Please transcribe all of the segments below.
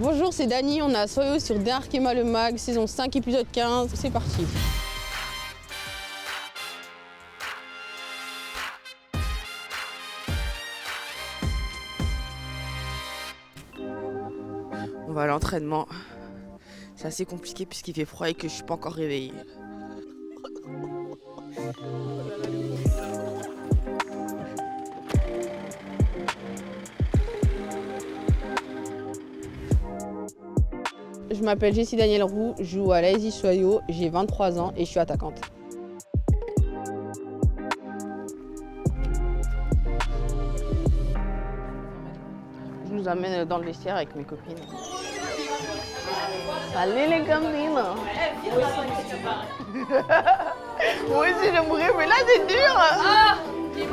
Bonjour, c'est Dani, on est à Soyo sur Arkema le Mag, saison 5, épisode 15, c'est parti. On va à l'entraînement. C'est assez compliqué puisqu'il fait froid et que je suis pas encore réveillée. Je m'appelle Jessie Daniel Roux, je joue à l'ASI Soyo, j'ai 23 ans et je suis attaquante. Je nous amène dans le vestiaire avec mes copines. Allez les copines. Moi aussi j'aimerais, mais là c'est dur.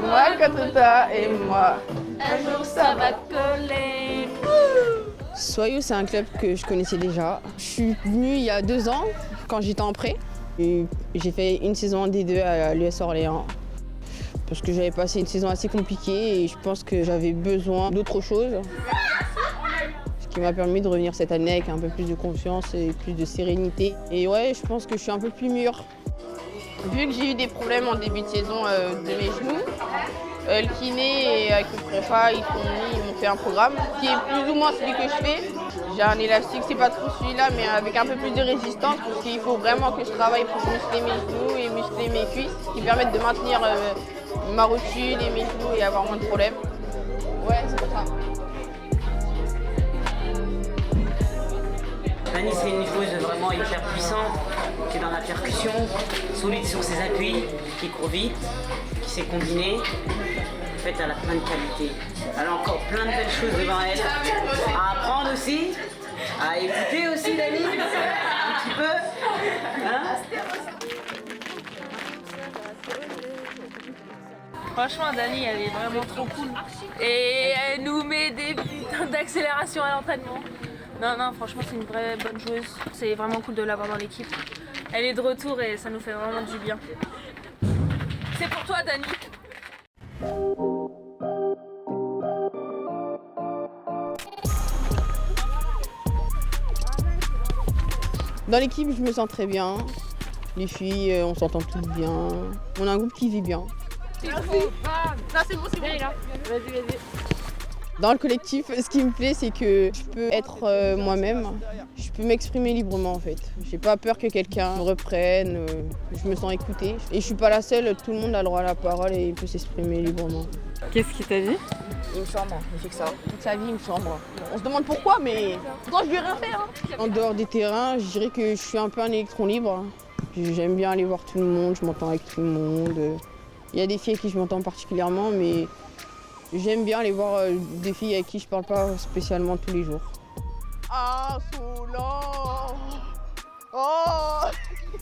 Moi, Katata et moi. Un jour ça va coller. Soyo, c'est un club que je connaissais déjà. Je suis venue il y a 2 ans, quand j'étais en pré. Et j'ai fait une saison en D2 à l'US Orléans. Parce que j'avais passé une saison assez compliquée et je pense que j'avais besoin d'autre chose. Ce qui m'a permis de revenir cette année avec un peu plus de confiance et plus de sérénité. Et ouais, je pense que je suis un peu plus mûre. Vu que j'ai eu des problèmes en début de saison de mes genoux, le kiné et avec le prépa, ils m'ont fait un programme qui est plus ou moins celui que je fais. J'ai un élastique, c'est pas trop celui-là, mais avec un peu plus de résistance parce qu'il faut vraiment que je travaille pour muscler mes genoux et muscler mes cuisses, qui permettent de maintenir ma rotule et mes genoux et avoir moins de problèmes. Ouais, c'est pour ça. Dani, c'est une joueuse vraiment hyper puissante, qui est dans la percussion, solide sur ses appuis, qui court vite, qui sait combiner. En fait, elle a plein de qualités. Elle a encore plein de belles choses devant elle. À apprendre aussi, à écouter aussi, Dani, un petit peu. Hein? Franchement, Dani, elle est vraiment trop cool. Et elle nous met des putains d'accélération à l'entraînement. Non, franchement, c'est une vraie bonne joueuse. C'est vraiment cool de l'avoir dans l'équipe. Elle est de retour et ça nous fait vraiment du bien. C'est pour toi, Dani. Dans l'équipe, je me sens très bien. Les filles, on s'entend toutes bien. On a un groupe qui vit bien. Là, c'est bon. Vas-y. Dans le collectif, ce qui me plaît, c'est que je peux être moi-même. Je peux m'exprimer librement en fait. J'ai pas peur que quelqu'un me reprenne. Je me sens écoutée. Et je suis pas la seule, tout le monde a le droit à la parole et il peut s'exprimer librement. Qu'est-ce qu'il t'a dit? Il me chambre, il fait que ça. Toute sa vie, il me chambre. On se demande pourquoi, mais pourtant je lui ai rien fait. En dehors des terrains, je dirais que je suis un peu un électron libre. J'aime bien aller voir tout le monde, je m'entends avec tout le monde. Il y a des filles avec qui je m'entends particulièrement, mais j'aime bien aller voir des filles avec qui je parle pas spécialement tous les jours. Insolent. Oh.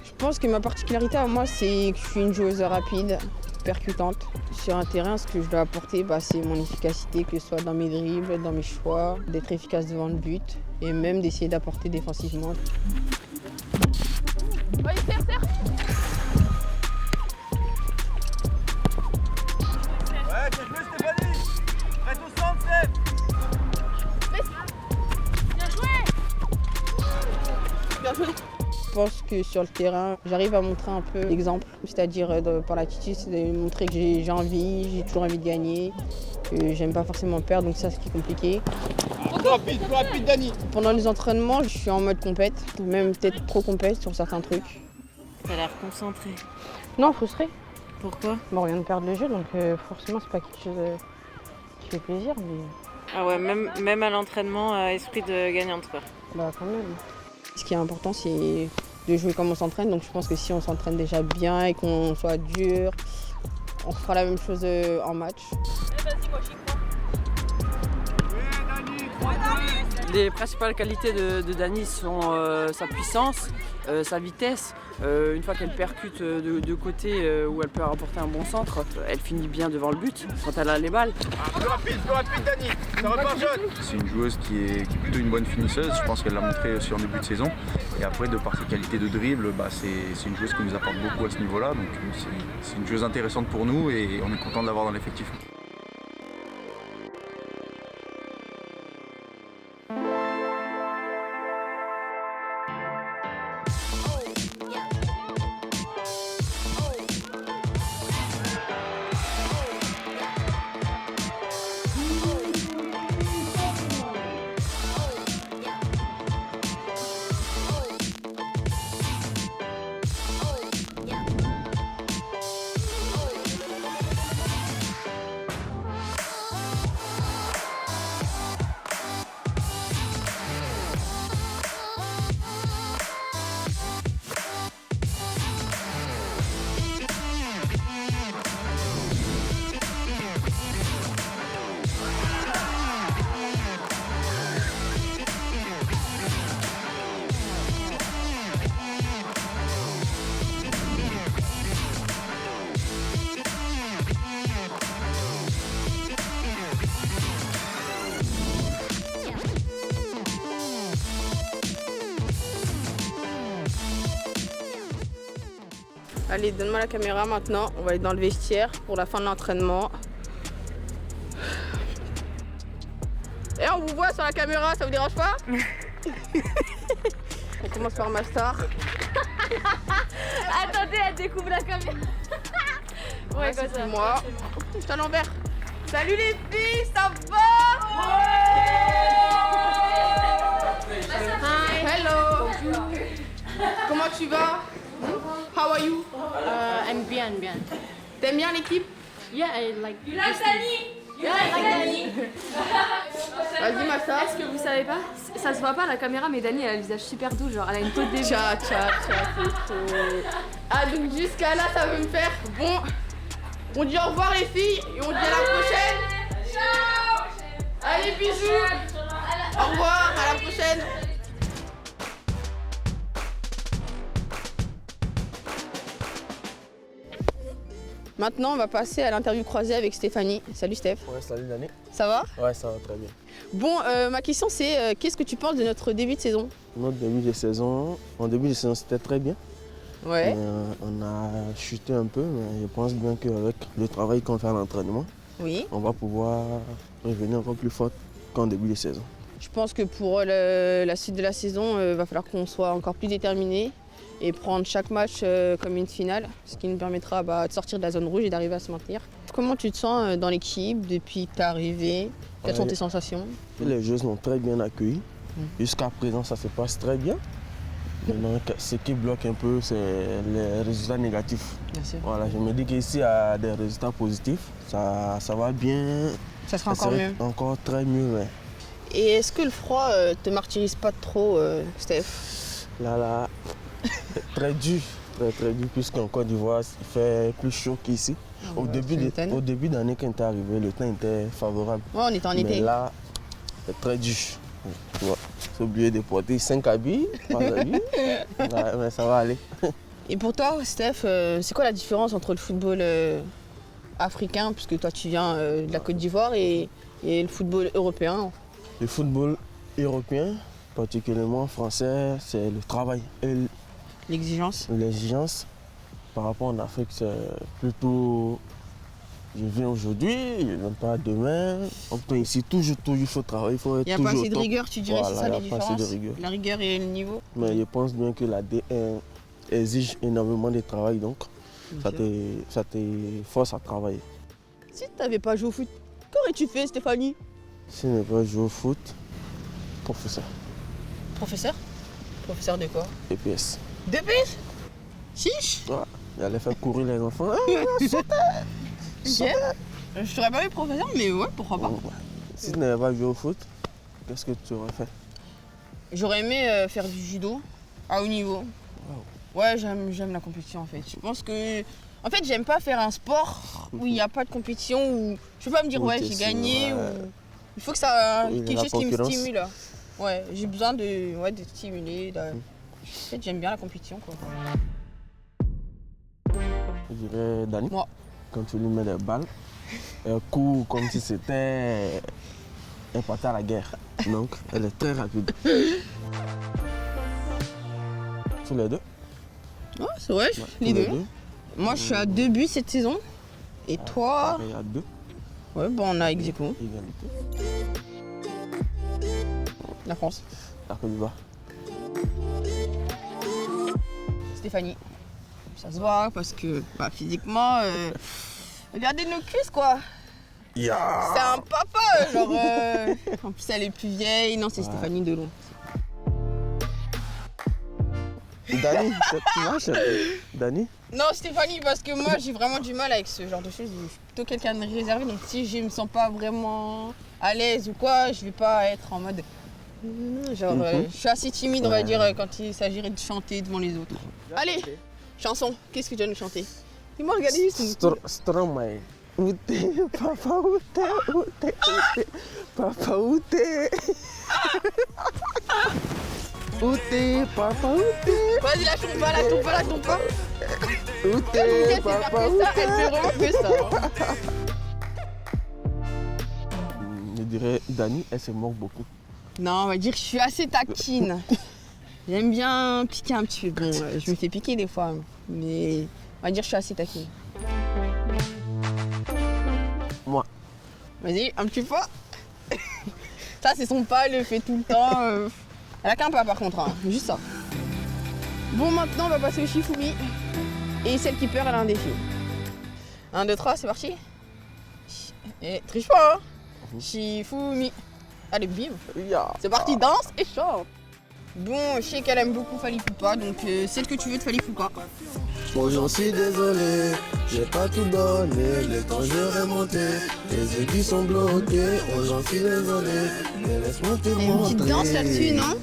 Je pense que ma particularité à moi, c'est que je suis une joueuse rapide, percutante. Sur un terrain, ce que je dois apporter, c'est mon efficacité, que ce soit dans mes dribbles, dans mes choix, d'être efficace devant le but et même d'essayer d'apporter défensivement. Vas-y, serre. Ouais, bien joué Stéphanie. Prête au centre, Steph. Bien joué. Je pense que sur le terrain, j'arrive à montrer un peu l'exemple, c'est-à-dire par l'attitude, c'est de montrer que j'ai envie, j'ai toujours envie de gagner, que j'aime pas forcément perdre, donc ça c'est ce qui est compliqué. Plus rapide, Dani. Pendant les entraînements, je suis en mode compète, même peut-être trop compète sur certains trucs. T'as l'air concentré. Non, frustré. Pourquoi? Bon, on vient de perdre le jeu, donc forcément c'est pas quelque chose qui fait plaisir, mais Ah ouais, même à l'entraînement, esprit de gagnante quoi. quand même. Ce qui est important, c'est de jouer comme on s'entraîne. Donc je pense que si on s'entraîne déjà bien et qu'on soit dur, on fera la même chose en match. Vas-y, moi j'y crois. Les principales qualités de Dani sont sa puissance, sa vitesse. Une fois qu'elle percute de côté où elle peut rapporter un bon centre, elle finit bien devant le but quand elle a les balles. Plus rapide, Dani. Ça repart jaune. C'est une joueuse qui est plutôt une bonne finisseuse, je pense qu'elle l'a montré aussi en début de saison. Et après, de par ses qualités de dribble, c'est une joueuse qui nous apporte beaucoup à ce niveau-là. Donc c'est une joueuse intéressante pour nous et on est content de l'avoir dans l'effectif. Allez, donne-moi la caméra maintenant. On va aller dans le vestiaire pour la fin de l'entraînement. Et on vous voit sur la caméra, ça vous dérange pas? On commence par ma star. Attendez, elle découvre la caméra. Ouais, comme ça. Moi. Je suis à l'envers. Salut les filles, ça va? Hi. Hello. Comment tu vas? How are you? I'm bien. T'aimes bien l'équipe? Yeah, I like. You like Dani? You like Dani? Vas-y ma star. Est-ce que vous savez pas? Ça se voit pas à la caméra, mais Dani elle a le visage super doux, genre elle a une peau de début. Tcha, c'est trop. Ah donc jusqu'à là ça veut me faire. Bon, on dit au revoir les filles et on dit à la prochaine. Ciao. Allez bisous. Au revoir, à la prochaine. Maintenant on va passer à l'interview croisée avec Stéphanie. Salut Steph. Ouais, salut Dani. Ça va? Ouais, ça va très bien. Bon, ma question c'est qu'est-ce que tu penses de notre début de saison? Notre début de saison, en début de saison c'était très bien. Ouais. On a chuté un peu, mais je pense bien qu'avec le travail qu'on fait à l'entraînement, Oui. on va pouvoir revenir encore plus fort qu'en début de saison. Je pense que pour la suite de la saison, il va falloir qu'on soit encore plus déterminés et prendre chaque match comme une finale, ce qui nous permettra de sortir de la zone rouge et d'arriver à se maintenir. Comment tu te sens dans l'équipe depuis que tu es arrivé? Quelles sont tes sensations? Les joueurs sont très bien accueillis. Jusqu'à présent, ça se passe très bien. Maintenant, ce qui bloque un peu, c'est les résultats négatifs. Bien sûr. Voilà, je me dis qu'ici, il y a des résultats positifs. Ça va bien. Ça sera encore mieux. Encore très mieux, ouais. Et est-ce que le froid te martyrise pas trop, Steph? Là, très dur, très dur, puisqu'en Côte d'Ivoire, il fait plus chaud qu'ici. Au début d'année, quand tu es arrivé, le temps était favorable. Ouais, on était en été. Mais là, c'est très dur. Tu vois, j'ai oublié de porter 5 habits, 3 habits. Ouais, mais ça va aller. Et pour toi, Steph, c'est quoi la différence entre le football africain, puisque toi tu viens de la Côte d'Ivoire, et le football européen? Le football européen, particulièrement français, c'est le travail et L'exigence? l'exigence. Par rapport en Afrique, c'est plutôt je viens aujourd'hui, je ne viens pas demain. Donc ici, toujours, il faut travailler, il faut être toujours Il n'y a pas assez de top. rigueur, tu dirais, Voilà, c'est ça il la n'y a pas assez différence? de rigueur. La rigueur et le niveau? Mais je pense bien que la D1 exige énormément de travail, donc ça te force à travailler. Si tu n'avais pas joué au foot, qu'aurais-tu fait, Stéphanie? Si je n'ai pas joué au foot, professeur, Professeur? Professeur de quoi? EPS. DPS? Chiche? Ouais, j'allais faire courir les enfants. Ok. Je t'aurais pas eu professeur, mais ouais, pourquoi pas. Ouais. Si tu n'avais pas joué au foot, qu'est-ce que tu aurais fait? J'aurais aimé faire du judo à haut niveau. Ouais, j'aime la compétition en fait. Je pense que. En fait, j'aime pas faire un sport où il n'y a pas de compétition, où je peux pas me dire ouais, j'ai gagné. Ou... Il faut que ça. Quelque chose qui me stimule. Ouais, j'ai besoin de stimuler. En fait, j'aime bien la compétition quoi. Je dirais Dani. Moi. Quand tu lui mets des balles, elle court comme si c'était un parti à la guerre. Donc, elle est très rapide. Tous les deux? Ouais, c'est vrai, Ouais, les tous deux. Moi, je suis à 2 buts cette saison. Et toi? Il y a 2. Ouais, bon, on a ex aequo. Égalité. La France. La Côte d'Ivoire. Stéphanie. Ça se voit parce que physiquement, regardez nos cuisses quoi. Yeah. C'est un papa, genre. En plus, elle est plus vieille. Non, c'est Stéphanie Delon. Dani, tu marches un peu. Dani? Non, Stéphanie, parce que moi, j'ai vraiment du mal avec ce genre de choses. Je suis plutôt quelqu'un de réservé, donc si je me sens pas vraiment à l'aise ou quoi, je vais pas être en mode. Genre, je suis assez timide, on va dire, quand il s'agirait de chanter devant les autres. Allez, chanson, qu'est-ce que tu vas nous chanter? Dis-moi, regardez juste. Stromae. Où t'es, papa, où t'es, papa, où t'es? Où t'es, papa, où t'es? Vas-y, la tombe pas. Où t'es, papa, où Elle fait vraiment que ça. Je dirais, Dani, elle se moque beaucoup. Non, on va dire que je suis assez taquine. J'aime bien piquer un petit peu. Bon, je me fais piquer des fois, mais On va dire que je suis assez taquine. Moi. Vas-y, un petit pas. Ça, c'est son pas, elle le fait tout le temps. Elle a qu'un pas par contre, hein. Juste ça. Bon, maintenant, on va passer au Shifumi. Et celle qui perd, elle a un défi. 1, 2, 3, c'est parti. Et triche pas, hein. Shifumi. Allez, bim. C'est parti, danse et chante. Bon, je sais qu'elle aime beaucoup Fally Ipupa, donc celle que tu veux de Fally Ipupa. Bon, j'en suis désolé, j'ai pas tout donné, le temps je remonté, les yeux qui sont bloqués, oh j'en suis désolé, mais laisse-moi te montrer. Une petite danse là-dessus, non?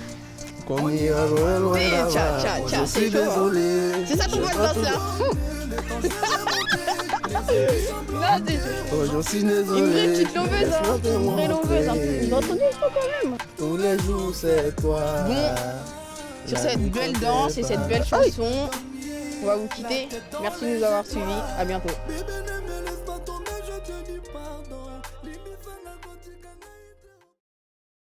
Qu'on ira loin, loin Oui, là-bas, tcha, oh, tcha, j'en c'est suis chaud, hein. désolé. C'est ça ton mot de danse là? Non, c'est chaud. Oh j'en suis Une désolé, vraie petite loveuse, hein. Une vraie loveuse, hein. Vous entendez ça quand même? tous les jours c'est toi. Bon, sur cette belle danse et cette belle chanson, on va vous quitter. Merci de nous avoir suivis. À bientôt.